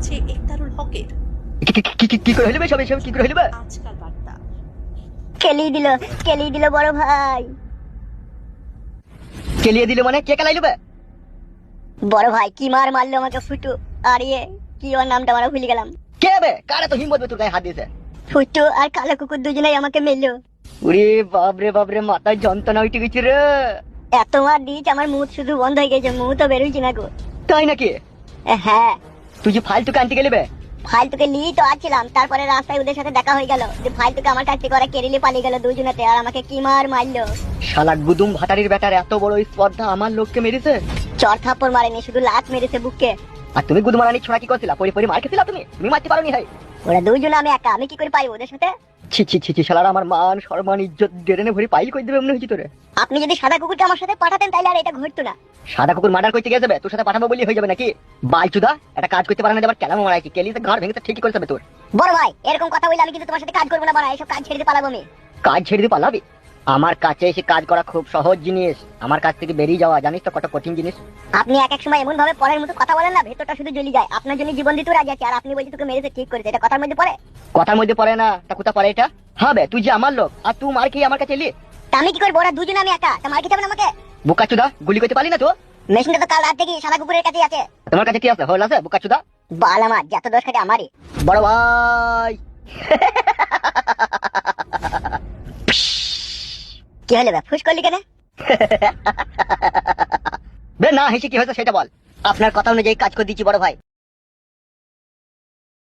হচ্ছে একতারুল হকের কি করে হইলো সব এসব কি করে হইলো? আজকাল বার্তা। কেলিয়ে দিল বড় ভাই। কেলিয়ে দিল মানে কে কেলাইলো বে? বড় ভাই কি মারলো আমাকে ফুটু। আর ইয়ে কি ওর নামটা আমরা ভুলে গেলাম। কে বে? কারে তো হিম্মত বে তোর গায়ে হাত দিয়েছে? ফুটু আর কালো কুকুর দুজনেই আমাকে মেললো। ওরে বাপরে মাথায় যন্ত্রণা উঠে গেছে রে। এত মার দিয়েছে আমার মুখ শুধু বন্ধ হয়ে গেছে, মুখ তো বেরোচ্ছে না গো। তাই নাকি? হ্যাঁ তুই যে ফালতুকে আনতে গেলি বে? ফাইলটুকে নিয়ে তো আসছিলাম, তারপরে রাস্তায় ওদের সাথে দেখা হয়ে গেল যে ফাইলটুকে আমার কাছ থেকে ওরা কেড়ে নিয়ে পালিয়ে গেল দুজনেতে, আর আমাকে কি মারলো। শালা গুদুম ভাটারির ব্যাটার এত বড় স্পর্ধা আমার লোককে মেরেছে। চর থাপ্পড় মারেনি, শুধু লাত মেরেছে বুককে। আর তুমি গুদমারানি ছোড়া কি করছিলা? পরি মার খেছিলা তুমি মারতে পারোনি ভাই। ওরা দুজনে আমি একা, আমি কি করে পারি ওদের সাথে? ছি শালারা আমার মান সম্মান ইজ্জত ডেরেনে ভরি পাইল কই দেবে মনে হইছে তোরে। আপনি যদি সাদা কুকুরকে আমার সাথে পাঠাতেন তাহলে আর এটা ঘটতো না। সাদা কুকুর মার্ডার করতে গেছে বে, তোর সাথে পাঠাবো বলি হয়ে যাবে নাকি? বালচুদা একটা কাজ করতে পারে না, আবার কেলামো মারাই কি কেলিতে ঘর ভেঙে তো ঠিকই করে যাবে তোর। বড় ভাই এরকম কথা বললে আমি কিন্তু তোমার সাথে কাজ করবো না, বড় এইসব কাজ ছেড়ে দিয়ে পালাবো আমি। কাজ ছেড়ে দিয়ে পালাবি? আমার কাছে এসে কাজ করা খুব সহজ জিনিস, আমার কাছ থেকে বেরিয়ে যাওয়া জানিস তো কত কঠিন জিনিস। আপনি এক এক সময় এমন ভাবে পরের মতো কথা বলেন না, ভেতরটা শুধু জ্বলি যায়। আপনার জন্য জীবন দিতে রাজি আছে, আর আপনি বলছেন তোকে মেরেছে ঠিক করেছে, এটা কথার মধ্যে পড়ে? কথার মধ্যে পড়ে না, তা কোথা পড়ে এটা? হ্যাঁ বে, তুই যে আমার লোক আর তুই মার খেয়ে আমার কাছে এলি। তা আমি কি করবো? ওরা দুজনে আমি একা, তা মার খেতে হবে না আমাকে? বুকাচুদা গুলি করতে পারি না তো? মেশিনটা তো কাল রাত থেকে সাদা কুকুরের কাছে আছে। তোমার কাছে কি আছে? হল আছে বুকাচুদা? বাল আমার যত দোষ খাটে আমারই। বড় ভাই কি হলো বে, ফুস করলি কেন? বে না হেসে কি হয়েছে সেটা বল। আপনার কথা অনুযায়ী কাজ করে দিচ্ছি বড় ভাই।